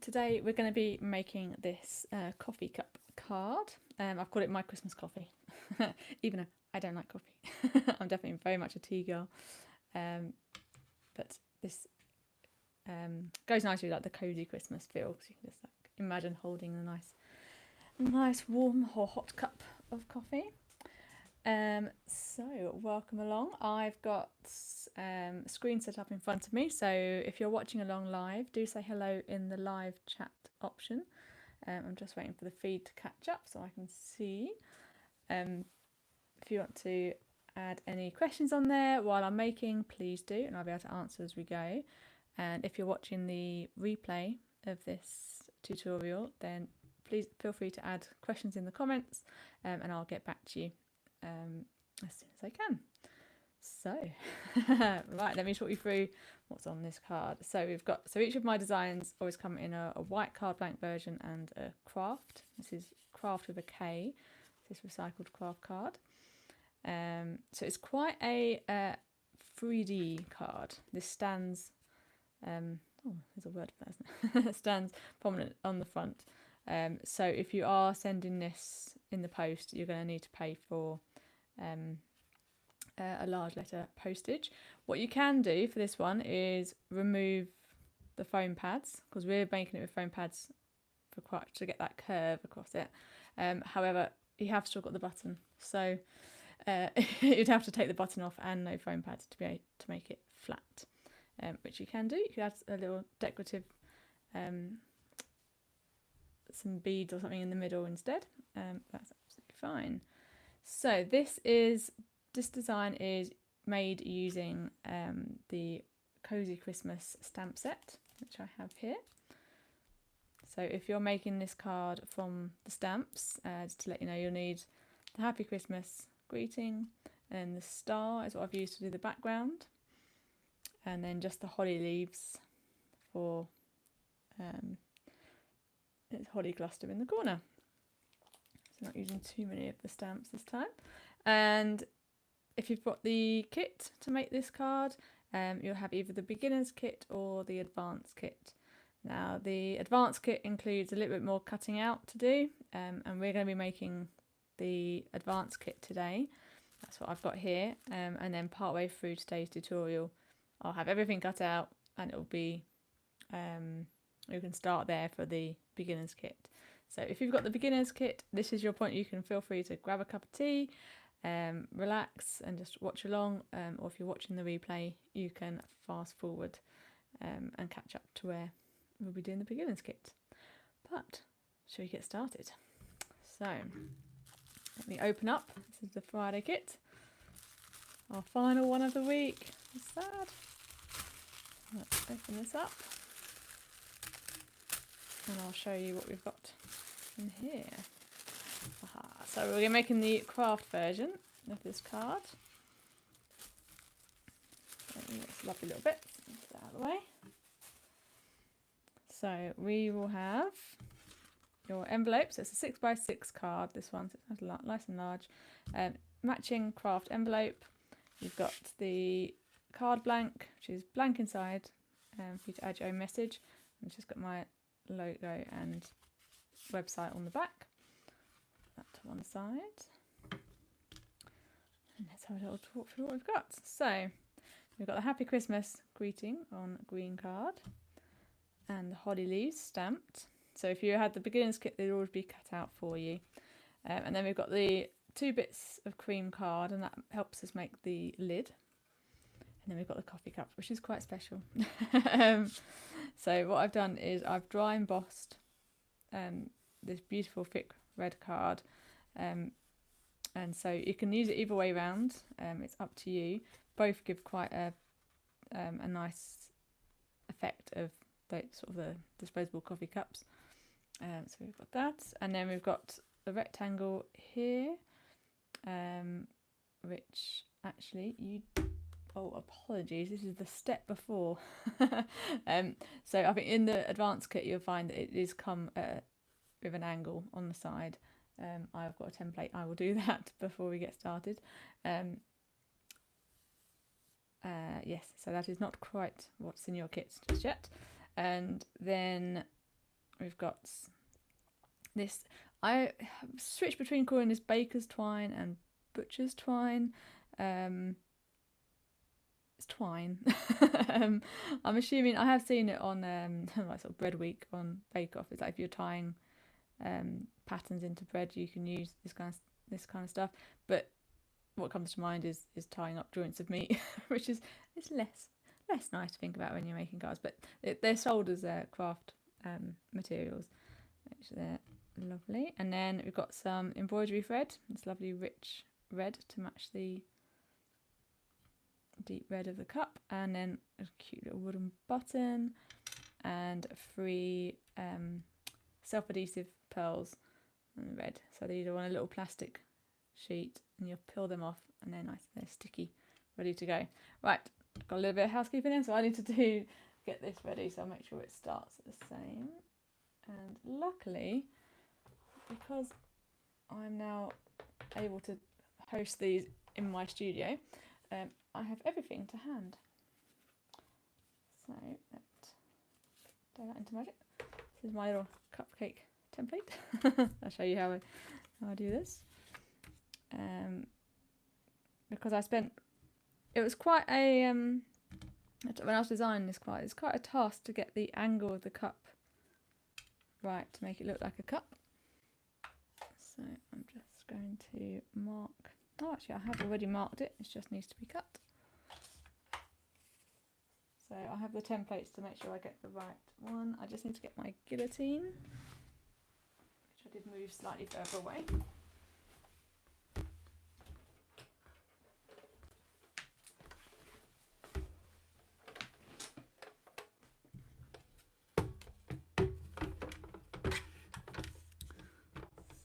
today we're going to be making this coffee cup card. I've called it My Christmas Coffee, even though I don't like coffee. I'm definitely very much a tea girl. But this goes nicely with like the cozy Christmas feel, because you can just like imagine holding a nice warm or hot cup of coffee. So welcome along. I've got a screen set up in front of me, so if you're watching along live, do say hello in the live chat option. I'm just waiting for the feed to catch up so I can see. If you want to add any questions on there while I'm making, please do, and I'll be able to answer as we go. And if you're watching the replay of this tutorial, then please feel free to add questions in the comments, and I'll get back to you as soon as I can. So right, let me talk you through what's on this card. So each of my designs always come in a white card blank version and a craft. This is craft with a K, this recycled craft card. So it's quite a 3D card. This stands there's a word for that, isn't it? Stands prominent on the front. So if you are sending this in the post, you're going to need to pay for a large letter postage. What you can do for this one is remove the foam pads, because we're making it with foam pads to get that curve across it. However, you have still got the button, so you'd have to take the button off and no foam pads to make it flat, which you can do. You could add a little decorative some beads or something in the middle instead. That's absolutely fine. So this design is made using the Cozy Christmas stamp set, which I have here. So if you're making this card from the stamps, just to let you know, you'll need the Happy Christmas greeting, and the star is what I've used to do the background, and then just the holly leaves for its holly cluster in the corner. So not using too many of the stamps this time. And if you've got the kit to make this card, you'll have either the beginner's kit or the advanced kit. Now the advanced kit includes a little bit more cutting out to do, and we're going to be making the advanced kit today. That's what I've got here, and then partway through today's tutorial I'll have everything cut out, and it'll be you can start there for the beginner's kit. So if you've got the beginner's kit, this is your point. You can feel free to grab a cup of tea, relax and just watch along, or if you're watching the replay, you can fast forward and catch up to where we'll be doing the beginner's kit. But shall we get started? So let me open up. This is the Friday kit, our final one of the week. It's sad. Let's open this up and I'll show you what we've got in here. Aha. So we're making the craft version of this card. It's lovely little bits. Get that out of the way. So we will have your envelopes. It's a 6x6 card, this one, so it's nice and large. Matching craft envelope. You've got the card blank, which is blank inside, for you to add your own message. I've just got my logo and website on the back. That to one side. And let's have a little talk through what we've got. So we've got the Happy Christmas greeting on a green card and the holly leaves stamped. So if you had the beginner's kit, they'd always be cut out for you. And then we've got the 2 bits of cream card, and that helps us make the lid. And then we've got the coffee cup, which is quite special. So what I've done is I've dry embossed this beautiful thick red card. And so you can use it either way around. It's up to you. Both give quite a nice effect of the disposable coffee cups. So we've got that, and then we've got the rectangle here, which actually apologies, this is the step before. So I think in the advanced kit you'll find that it is come with an angle on the side. I've got a template. I will do that before we get started. Yes, so that is not quite what's in your kit just yet. And then we've got this. I switch between calling this baker's twine and butcher's twine. It's twine. I'm assuming, I have seen it on like sort of bread week on Bake Off. It's like if you're tying patterns into bread, you can use this kind of stuff. But what comes to mind is tying up joints of meat, which is less nice to think about when you're making cards. But they're sold as craft materials, which they're lovely. And then we've got some embroidery thread. It's lovely rich red to match the deep red of the cup, and then a cute little wooden button and 3 self-adhesive pearls in red. So these are on a little plastic sheet, and you'll peel them off, and they're nice, they're sticky, ready to go. Right, I've got a little bit of housekeeping in, so I need to get this ready, so I'll make sure it starts the same. And luckily, because I'm now able to host these in my studio, I have everything to hand. So let's throw that into Magic. This is my little cupcake template. I'll show you how I do this. Because it was quite a when I was designing this, it's quite a task to get the angle of the cup right to make it look like a cup. So I'm just going to mark. Oh, actually, I have already marked it. It just needs to be cut. So I have the templates to make sure I get the right one. I just need to get my guillotine, which I did move slightly further away.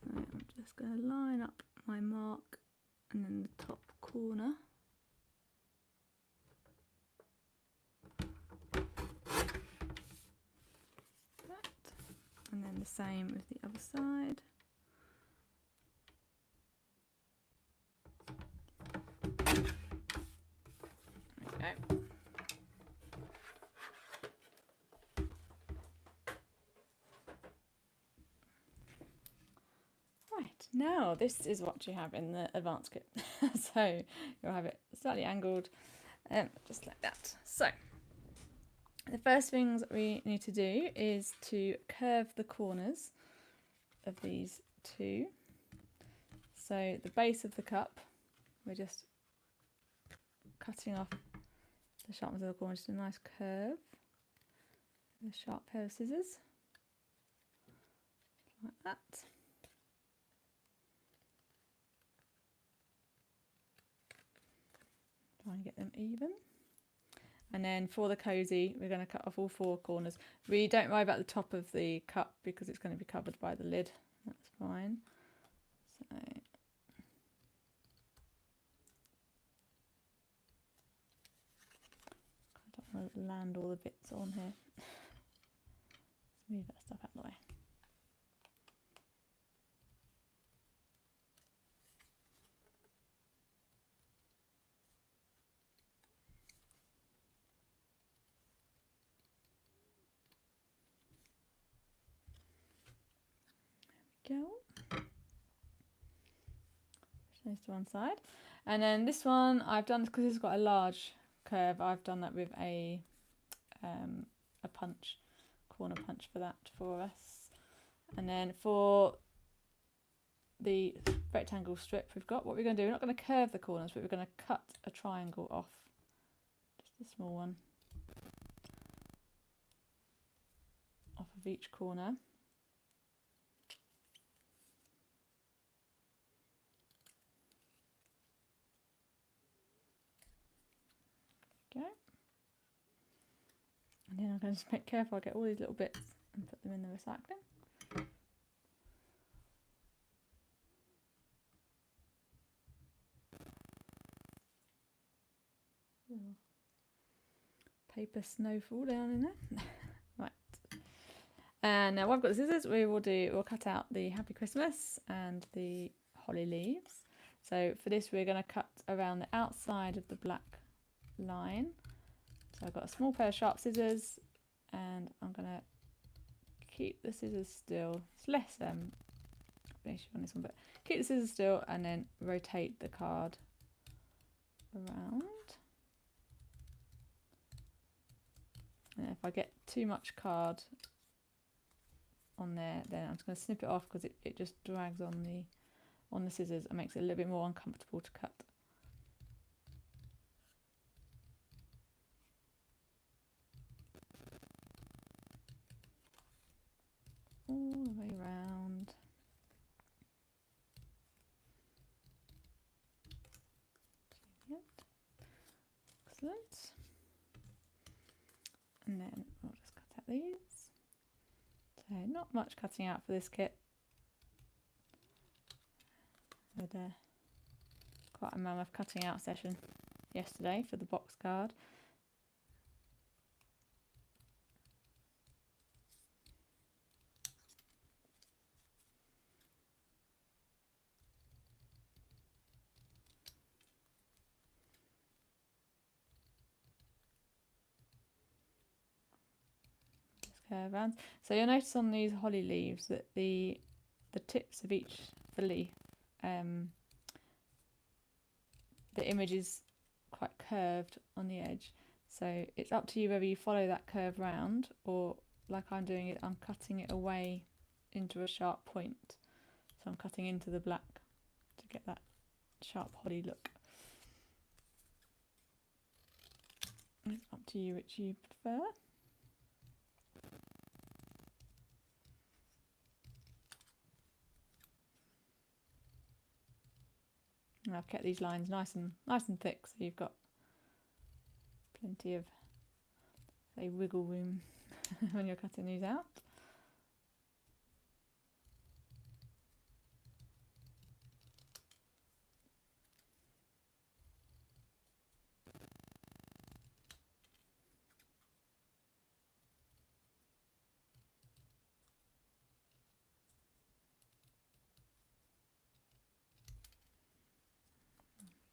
So I'm just going to line up my mark and then the top corner. And then the same with the other side. There we go. Right, now this is what you have in the advanced kit. So you'll have it slightly angled, just like that. So the first things that we need to do is to curve the corners of these two. So the base of the cup, we're just cutting off the sharpness of the corner, just a nice curve with a sharp pair of scissors, like that. Try and get them even. And then for the cosy, we're going to cut off all 4 corners. We don't worry about the top of the cup because it's going to be covered by the lid. That's fine. So I don't want to land all the bits on here. Let's move that stuff out of the way. Go. Those to one side, and then this one I've done because it's got a large curve. I've done that with a corner punch for that for us. And then for the rectangle strip we've got, what we're going to do, we're not going to curve the corners, but we're going to cut a triangle off, just a small one, off of each corner. Okay. And then I'm going to just make careful I get all these little bits and put them in the recycling. Paper snowfall down in there. Right. And now I've got the scissors. We'll cut out the Happy Christmas and the holly leaves. So for this we're going to cut around the outside of the black line. So I've got a small pair of sharp scissors and I'm going to keep the scissors still. It's less finish on this one, but keep the scissors still and then rotate the card around. And if I get too much card on there, then I'm just going to snip it off because it just drags on the scissors and makes it a little bit more uncomfortable to cut. All the way around. Excellent. And then we'll just cut out these. So not much cutting out for this kit. I had quite a mammoth cutting out session yesterday for the box card. Curve around. So you'll notice on these holly leaves that the tips of each the leaf, the image is quite curved on the edge. So it's up to you whether you follow that curve round or, like I'm doing it, I'm cutting it away into a sharp point. So I'm cutting into the black to get that sharp holly look. It's up to you which you prefer. And I've kept these lines nice and thick, so you've got plenty of, say, wiggle room when you're cutting these out.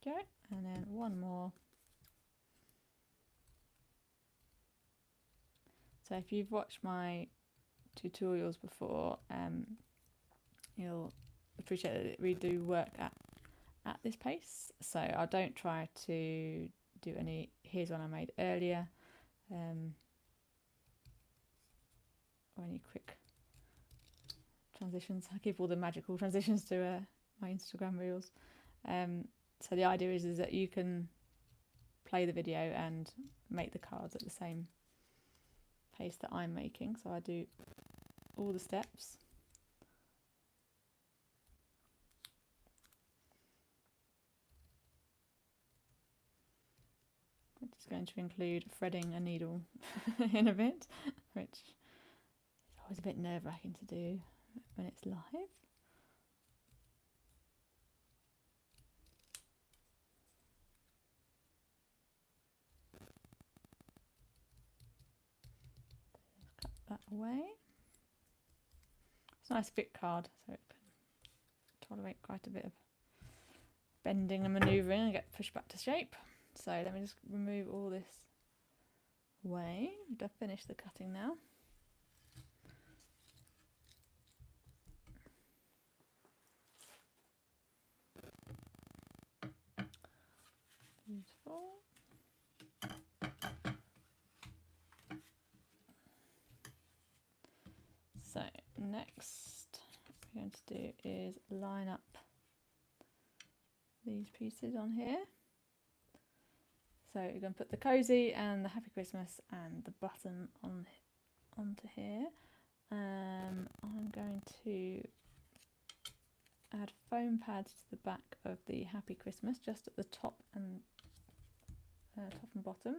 Okay, and then one more. So if you've watched my tutorials before, you'll appreciate that we do work at this pace. So I don't try to do any, here's one I made earlier, or any quick transitions. I give all the magical transitions to my Instagram reels. So the idea is that you can play the video and make the cards at the same pace that I'm making. So I do all the steps. Which is going to include threading a needle in a bit, which is always a bit nerve-wracking to do when it's live. That away. It's a nice thick card, so it can tolerate quite a bit of bending and manoeuvring and get pushed back to shape. So let me just remove all this away. I've finished the cutting now. Beautiful. So next what we're going to do is line up these pieces on here. So you're going to put the cozy and the Happy Christmas and the button onto here. I'm going to add foam pads to the back of the Happy Christmas, just at the top and bottom.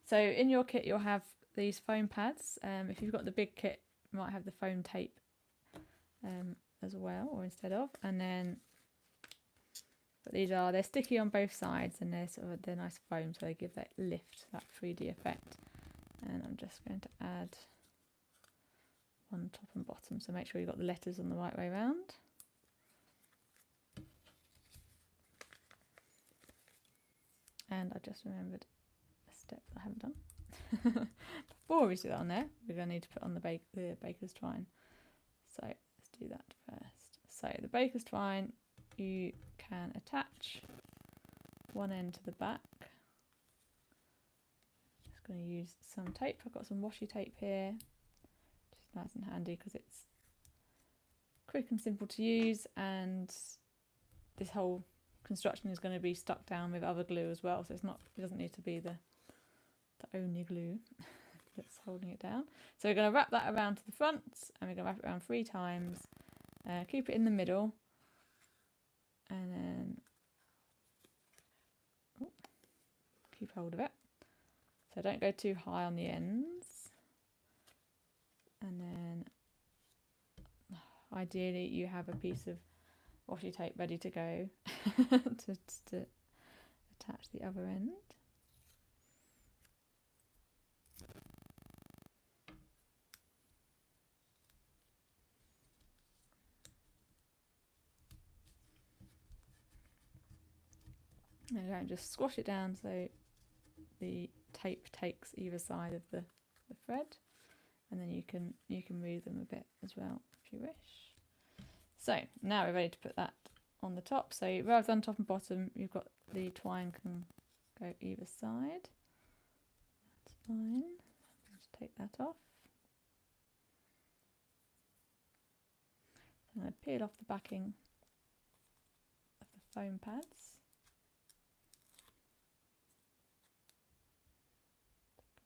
So in your kit you'll have these foam pads. If you've got the big kit, you might have the foam tape as well, or instead of. And then, but they're sticky on both sides, and they're nice foam, so they give that lift, that 3D effect. And I'm just going to add one top and bottom, so make sure you've got the letters on the right way around. And I just remembered a step that I haven't done. That's before we do that on there, we're going to need to put on the baker's twine. So let's do that first. So the baker's twine, you can attach one end to the back. Just going to use some tape. I've got some washi tape here, which is nice and handy because it's quick and simple to use, and this whole construction is going to be stuck down with other glue as well, so it doesn't need to be the only glue that's holding it down. So we're going to wrap that around to the front, and we're going to wrap it around 3 times, keep it in the middle, and then keep hold of it, so don't go too high on the ends. And then ideally you have a piece of washi tape ready to go to attach the other end. There we go, and just squash it down so the tape takes either side of the thread, and then you can move them a bit as well if you wish. So now we're ready to put that on the top. So rather than top and bottom, you've got the twine can go either side. That's fine. Just take that off. I'm going to peel off the backing of the foam pads.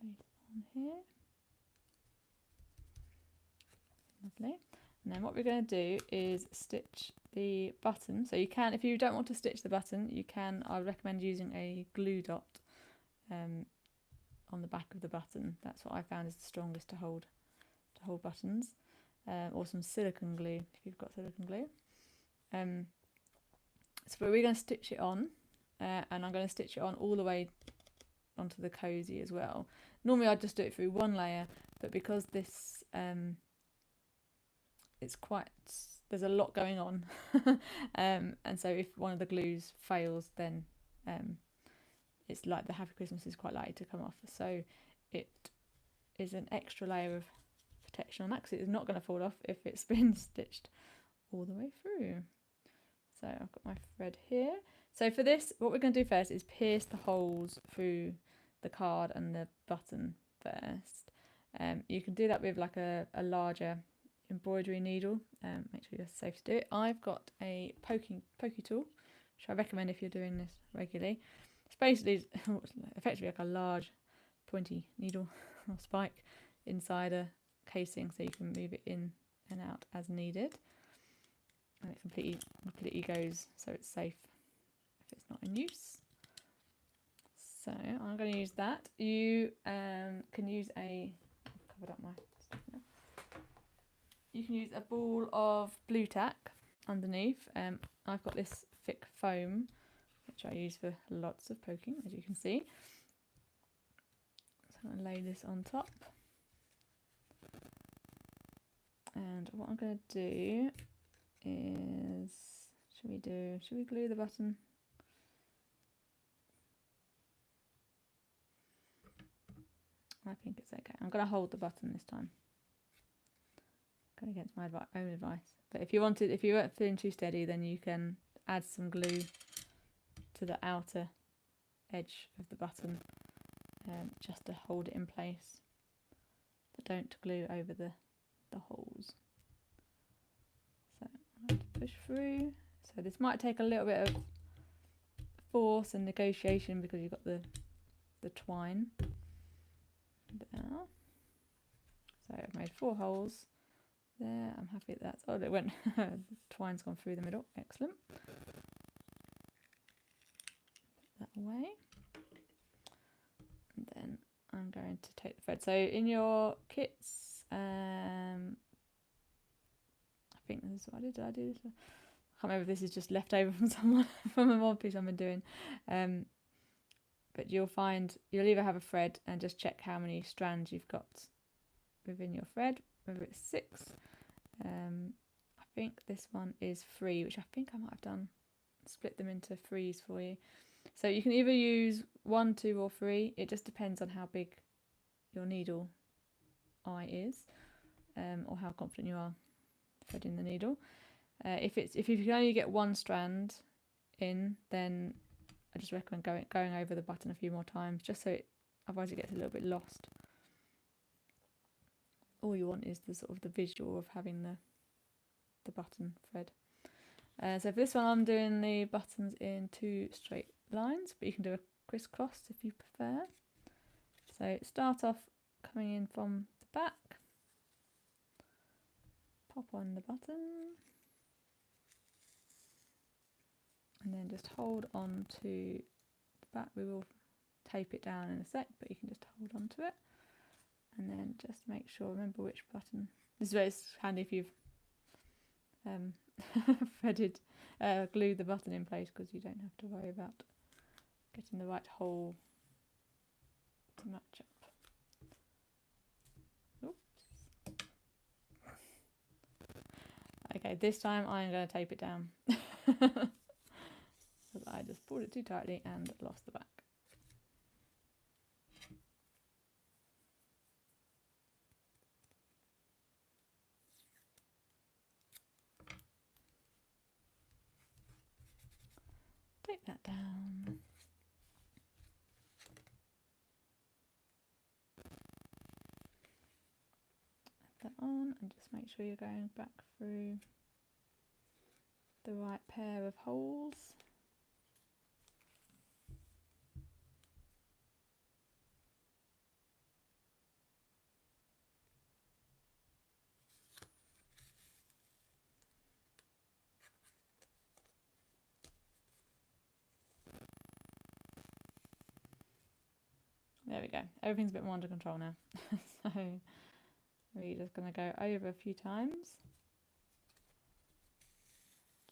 Place on here. Lovely. And then what we're going to do is stitch the button. So you can, if you don't want to stitch the button, you can, I recommend using a glue dot on the back of the button. That's what I found is the strongest to hold buttons. Or some silicone glue if you've got silicone glue. So we're going to stitch it on, and I'm going to stitch it on all the way onto the cozy as well. Normally I'd just do it through one layer, but because this there's a lot going on, and so if one of the glues fails, then it's like the Happy Christmas is quite likely to come off. So it is an extra layer of protection on that, because it's not going to fall off if it's been stitched all the way through. So I've got my thread here. So for this, what we're going to do first is pierce the holes through the card and the button first. You can do that with like a larger embroidery needle. Make sure you're safe to do it. I've got a pokey tool, which I recommend if you're doing this regularly. It's basically effectively like a large pointy needle or spike inside a casing, so you can move it in and out as needed, and it completely goes so it's safe if it's not in use. So I'm going to use that. You can use I've covered up my stuff now. You can use a ball of blue tack underneath. I've got this thick foam which I use for lots of poking, as you can see. So I'm going to lay this on top. And what I'm going to do is, should we glue the button? I think it's okay. I'm going to hold the button this time. Going against my own advice. But if you weren't feeling too steady, then you can add some glue to the outer edge of the button, just to hold it in place. But don't glue over the holes. So I'm going to push through. So this might take a little bit of force and negotiation because you've got the twine there. So I've made 4 holes there. I'm happy that that's, oh, it went, the twine's gone through the middle. Excellent. Put that away. And then I'm going to take the thread. So in your kits, I think this is what I did. Did I do this? I can't remember if this is just left over from someone from a mod piece I've been doing. But you'll either have a thread and just check how many strands you've got within your thread, whether it's 6. I think this one is 3, which I think I might have done, split them into 3s for you. So you can either use 1, 2 or 3. It just depends on how big your needle eye is, or how confident you are threading the needle. If you can only get one strand in, then I just recommend going over the button a few more times, just so otherwise it gets a little bit lost. All you want is the sort of the visual of having the button thread. So for this one, I'm doing the buttons in 2 straight lines, but you can do a crisscross if you prefer. So start off coming in from the back, pop on the button, and then just hold on to the back. We will tape it down in a sec, but you can just hold on to it, and then just make sure, remember which button. This is where it's handy if you've glued the button in place, because you don't have to worry about getting the right hole to match up. Oops. Okay, this time I'm going to tape it down because I just pulled it too tightly and lost the back. Tape that down. Add that on and just make sure you're going back through the right pair of holes. There we go. Everything's a bit more under control now. So we're just going to go over a few times,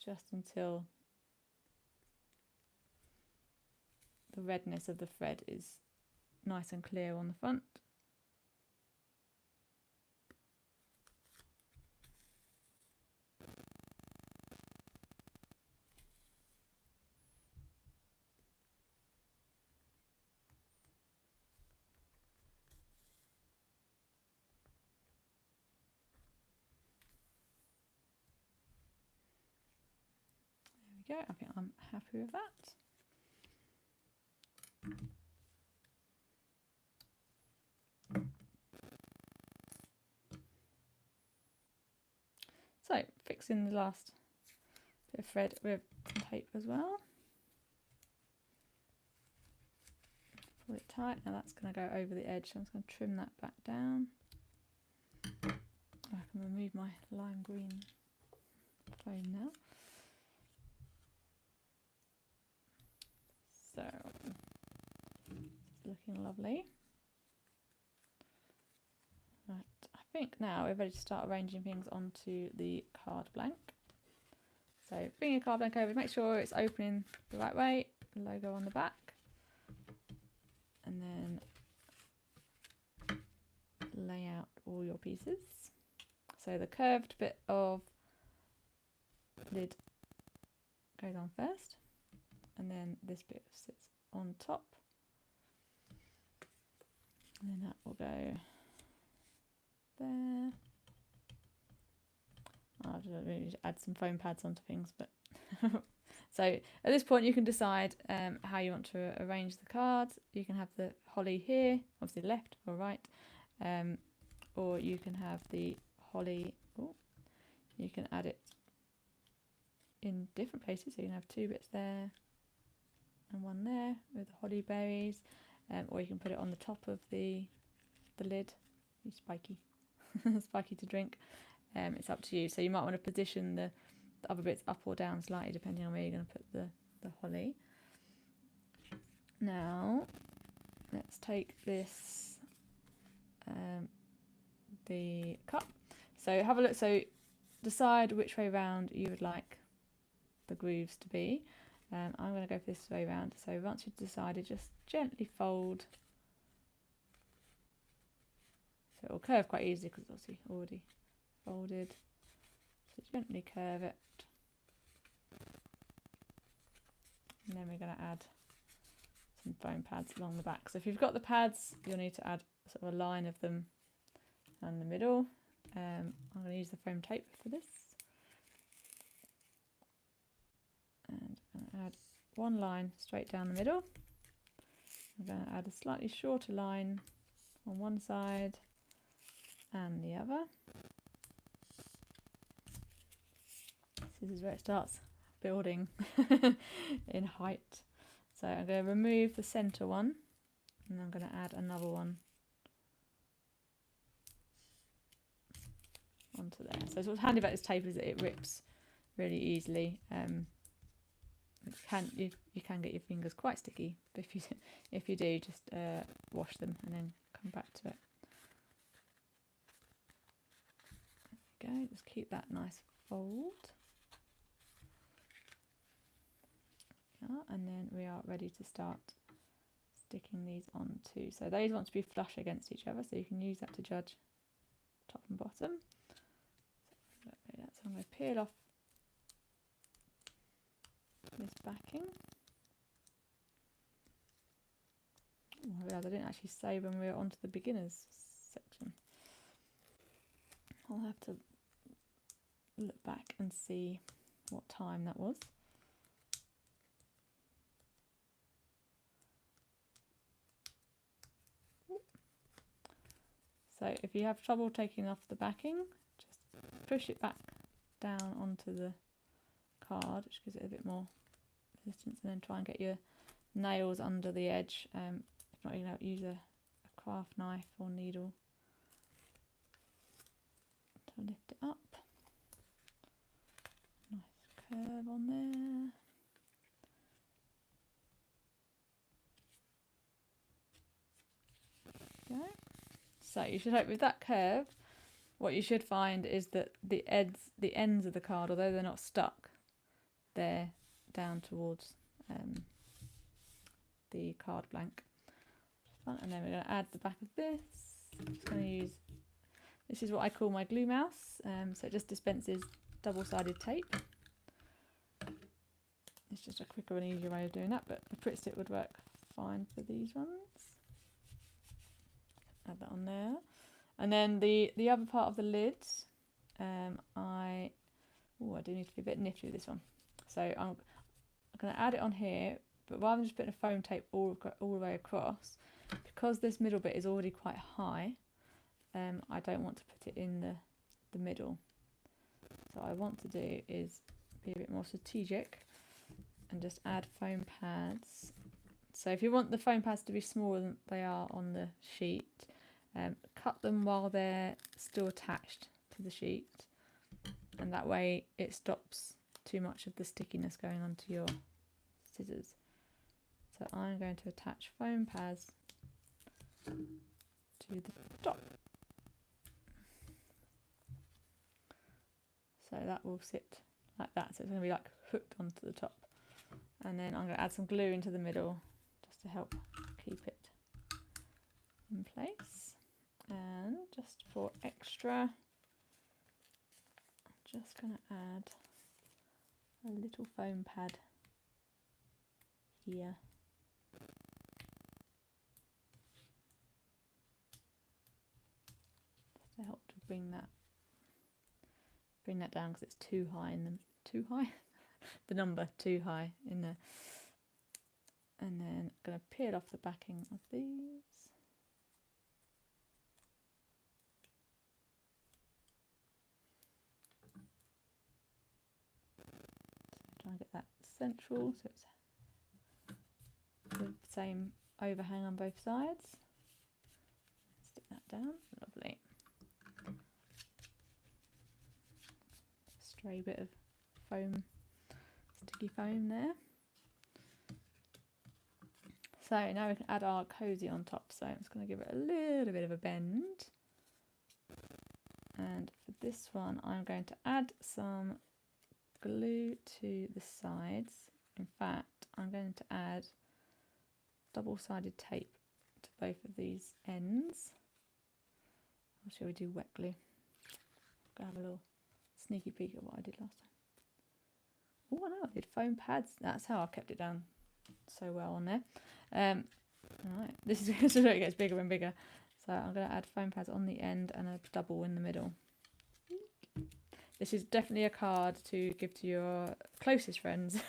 just until the redness of the thread is nice and clear on the front. There we go. I think I'm happy with that. So fixing the last bit of thread with tape as well. Pull it tight. Now that's going to go over the edge, so I'm just going to trim that back down. I can remove my lime green foam now. So it's looking lovely. Right, I think now we're ready to start arranging things onto the card blank. So bring your card blank over, make sure it's opening the right way, logo on the back, and then lay out all your pieces. So the curved bit of lid goes on first, and then this bit sits on top, and then that will go there. I'll just maybe add some foam pads onto things, but so at this point you can decide how you want to arrange the cards. You can have the holly here, obviously left or right, or you can have the holly, you can add it in different places, so you can have 2 bits there and 1 there with the holly berries, or you can put it on the top of the lid. It's spiky. Spiky to drink. It's up to you. So you might want to position the other bits up or down slightly depending on where you're going to put the holly. Now let's take this the cup. So have a look. So decide which way round you would like the grooves to be. I'm going to go for this way round. So once you've decided, just gently fold. So it'll curve quite easily because it's obviously already folded. So gently curve it. And then we're going to add some foam pads along the back. So if you've got the pads, you'll need to add sort of a line of them and the middle. I'm going to use the foam tape for this. And I'm going to add one line straight down the middle. I'm going to add a slightly shorter line on one side and the other. This is where it starts building in height. So I'm going to remove the centre one and I'm going to add another one onto there. So what's handy about this tape is that it rips really easily. You can get your fingers quite sticky, but if you do, just wash them and then come back to it. There we go. Just keep that nice fold. Yeah, and then we are ready to start sticking these on too. So those want to be flush against each other, so you can use that to judge top and bottom. So I'm going to peel off this backing. Oh, I realised I didn't actually say when we were onto the beginners section. I'll have to look back and see what time that was. So if you have trouble taking off the backing, just push it back down onto the card, which gives it a bit more resistance, and then try and get your nails under the edge. If not, you can use a craft knife or needle to lift it up. Nice curve on there. There we go. So you should hope with that curve, what you should find is that the ends of the card, although they're not stuck, they're down towards the card blank. And then we're going to add the back of this. I'm just going to use, this is what I call my glue mouse. So it just dispenses double-sided tape. It's just a quicker and easier way of doing that, but the Pritt Stick would work fine for these ones. Add that on there. And then the other part of the lids, I do need to be a bit nifty with this one. So I'm going to add it on here, but rather than just putting a foam tape all the way across, because this middle bit is already quite high, I don't want to put it in the middle. So what I want to do is be a bit more strategic and just add foam pads. So if you want the foam pads to be smaller than they are on the sheet, cut them while they're still attached to the sheet, and that way it stops too much of the stickiness going onto your scissors. So I'm going to attach foam pads to the top. So that will sit like that, so it's going to be like hooked onto the top. And then I'm going to add some glue into the middle just to help keep it in place. And just for extra, I'm just going to add a little foam pad here. Just to help to bring that down, because it's too high in them. Too high? The number too high in there. And then I'm going to peel off the backing of these. Try and get that central, so it's the same overhang on both sides. Stick that down, lovely. Stray bit of foam, sticky foam there. So now we can add our cozy on top. So I'm just going to give it a little bit of a bend. And for this one, I'm going to add some glue to the sides. In fact, I'm going to add double-sided tape to both of these ends. Or shall we do wet glue? I'm going to have a little sneaky peek at what I did last time. Oh, no, I did foam pads. That's how I kept it down so well on there. Alright, this is where it gets bigger and bigger. So I'm going to add foam pads on the end and a double in the middle. This is definitely a card to give to your closest friends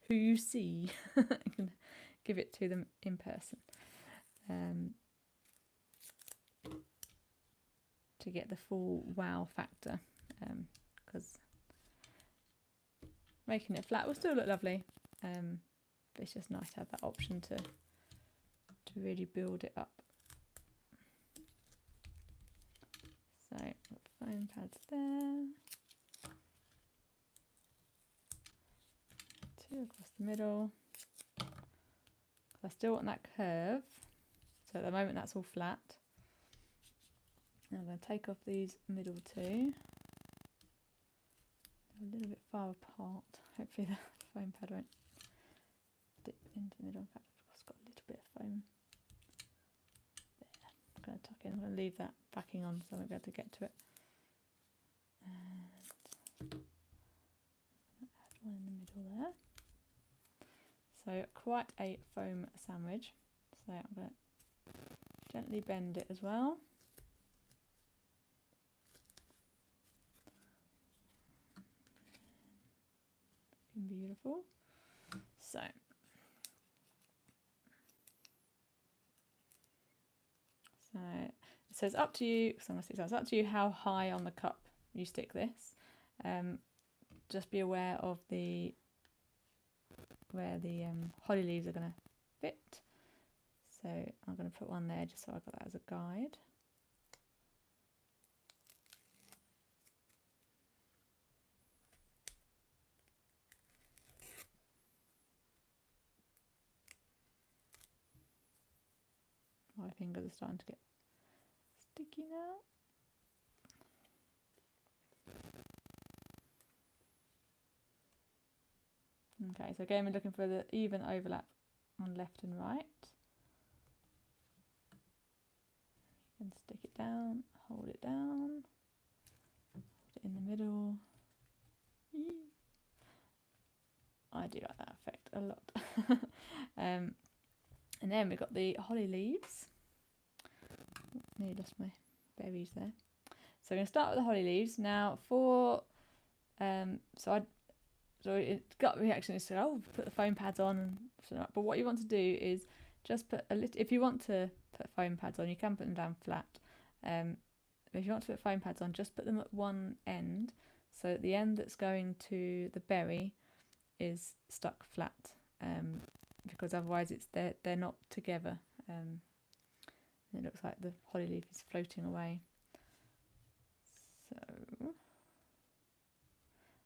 who you see. You can give it to them in person to get the full wow factor, because making it flat will still look lovely, but it's just nice to have that option to really build it up. So foam pads there, 2 across the middle. I still want that curve, so at the moment that's all flat. Now I'm going to take off these middle 2, a little bit far apart. Hopefully the foam pad won't dip into the middle. In fact, I've just got a little bit of foam there. I'm going to tuck in. I'm going to leave that backing on so I won't be able to get to it. And add one in the middle there. So quite a foam sandwich. So I'm going to gently bend it as well. Beautiful. So it says up to you. So it's up to you how high on the cup you stick this. Just be aware of where the holly leaves are going to fit. So I'm going to put one there just so I've got that as a guide. My fingers are starting to get sticky now. Okay, so again we're looking for the even overlap on left and right. You can stick it down, hold it down, hold it in the middle. I do like that effect a lot. And then we've got the holly leaves. Nearly lost my berries there. So we're going to start with the holly leaves. Now for, so it got reaction is to, oh, put the foam pads on and so on. But what you want to do is just put a little, if you want to put foam pads on, you can put them down flat. But if you want to put foam pads on, just put them at one end. So at the end that's going to the berry is stuck flat. Because otherwise they're not together. It looks like the holly leaf is floating away. So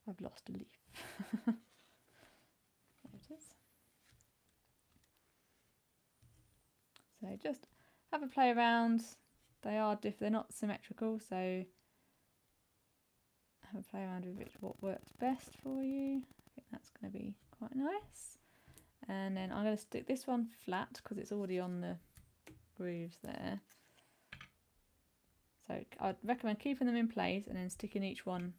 I've lost a leaf. There it is. So just have a play around. They're not symmetrical, so have a play around with what works best for you. I think that's going to be quite nice. And then I'm going to stick this one flat because it's already on the grooves there. So I'd recommend keeping them in place and then sticking each one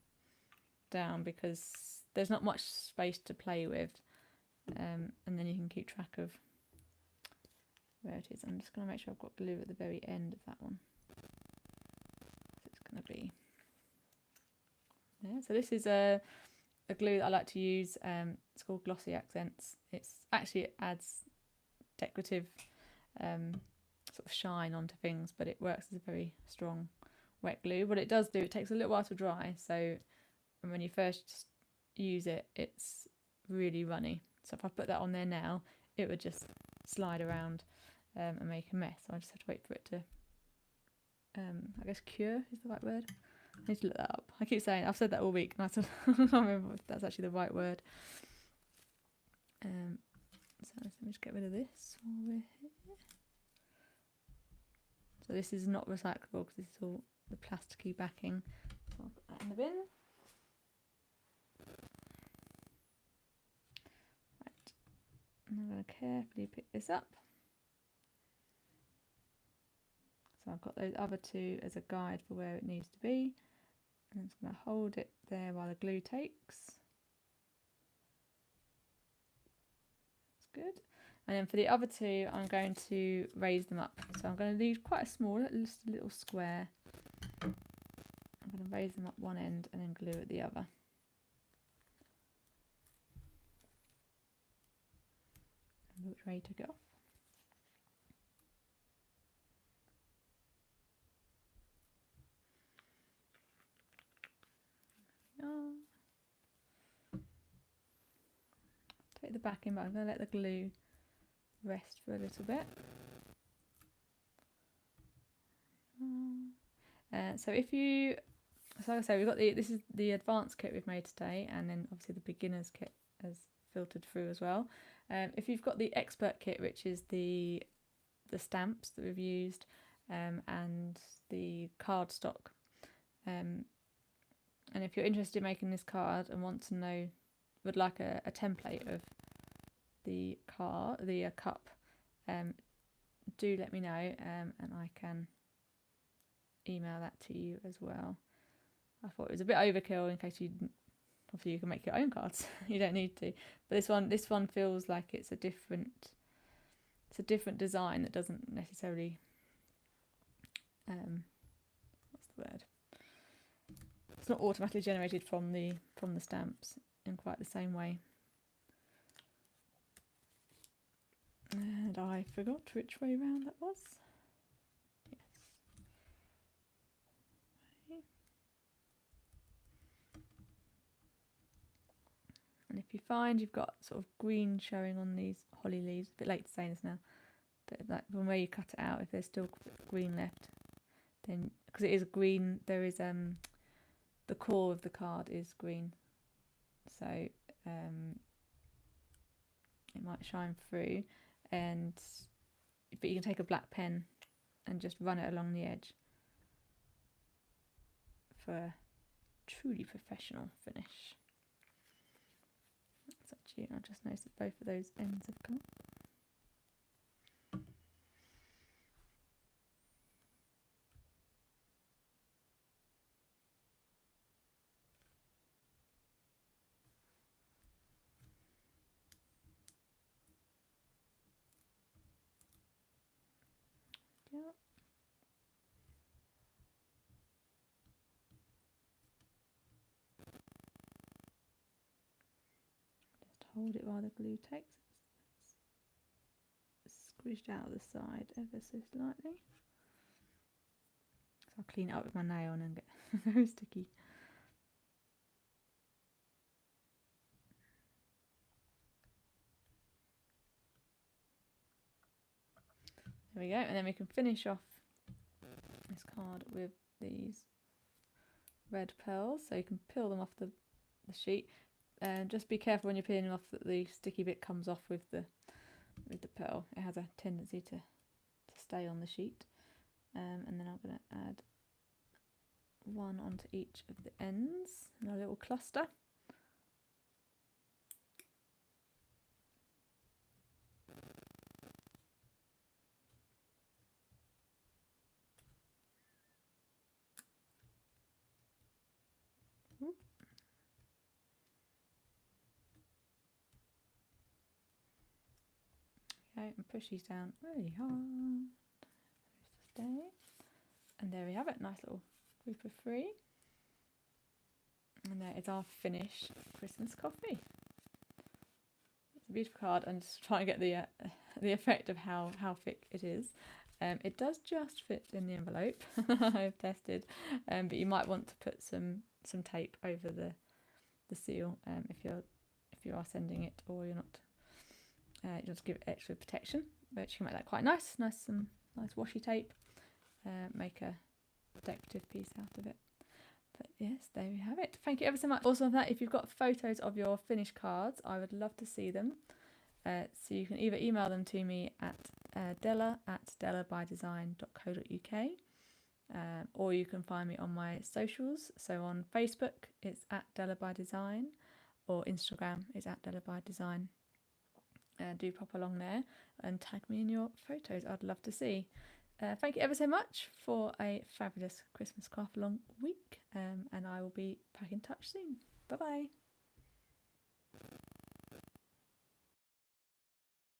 down because there's not much space to play with. And then you can keep track of where it is. I'm just going to make sure I've got glue at the very end of that one. So it's going to be there. So this is a glue that I like to use. It's called Glossy Accents. It adds decorative sort of shine onto things, but it works as a very strong wet glue. What it does do, it takes a little while to dry, so when you first use it, it's really runny. So if I put that on there now, it would just slide around and make a mess. So I just have to wait for it to, I guess cure is the right word. I need to look that up. I keep saying, I've said that all week and I can't remember if that's actually the right word. So let me just get rid of this while we're here. So this is not recyclable because this is all the plasticky backing. So I'll put that in the bin. Right, and I'm going to carefully pick this up. So I've got those other two as a guide for where it needs to be. And I'm just going to hold it there while the glue takes. That's good. And then for the other two, I'm going to raise them up. So I'm going to leave quite a small, just a little square. I'm going to raise them up one end and then glue at the other. And it's ready to go. Take the backing, but I'm going to let the glue rest for a little bit. So if you, so like I say, we've got this is the advanced kit we've made today, and then obviously the beginner's kit has filtered through as well. If you've got the expert kit, which is the stamps that we've used, and the cardstock, and if you're interested in making this card and want to know, would like a template of the card, the cup, do let me know, and I can email that to you as well. I thought it was a bit overkill in case you obviously you can make your own cards. You don't need to, but this one feels like it's a different design that doesn't necessarily what's the word, it's not automatically generated from the stamps in quite the same way. And I forgot which way round that was. Yes. And if you find you've got sort of green showing on these holly leaves, a bit late to say this now, but like from where you cut it out, if there's still green left, then, because it is green, there is the core of the card is green, so it might shine through, but you can take a black pen and just run it along the edge for a truly professional finish. That's up to you. I just noticed that both of those ends have come up. Yeah. Just hold it while the glue takes it. Squished out of the side ever so slightly. So I'll clean it up with my nail and then get very sticky. There we go, and then we can finish off this card with these red pearls. So you can peel them off the sheet, and just be careful when you're peeling them off that the sticky bit comes off with the pearl. It has a tendency to stay on the sheet. And then I'm going to add one onto each of the ends in a little cluster. Okay, and push these down really hard. Stay. And there we have it, nice little group of 3. And there is our finished Christmas coffee. It's a beautiful card, and just try and get the effect of how thick it is. It does just fit in the envelope. I've tested, but you might want to put some tape over the seal if you are sending it, or you're not. You just give it extra protection, but you can make that quite nice washi tape. Make a decorative piece out of it. But yes, there we have it. Thank you ever so much. Also, on that, if you've got photos of your finished cards, I would love to see them. So you can either email them to me at della@dellabydesign.co.uk, or you can find me on my socials. So on Facebook, it's @dellabydesign, or Instagram is @dellabydesign. Do pop along there and tag me in your photos. I'd love to see. Thank you ever so much for a fabulous Christmas craft along week, and I will be back in touch soon. Bye bye.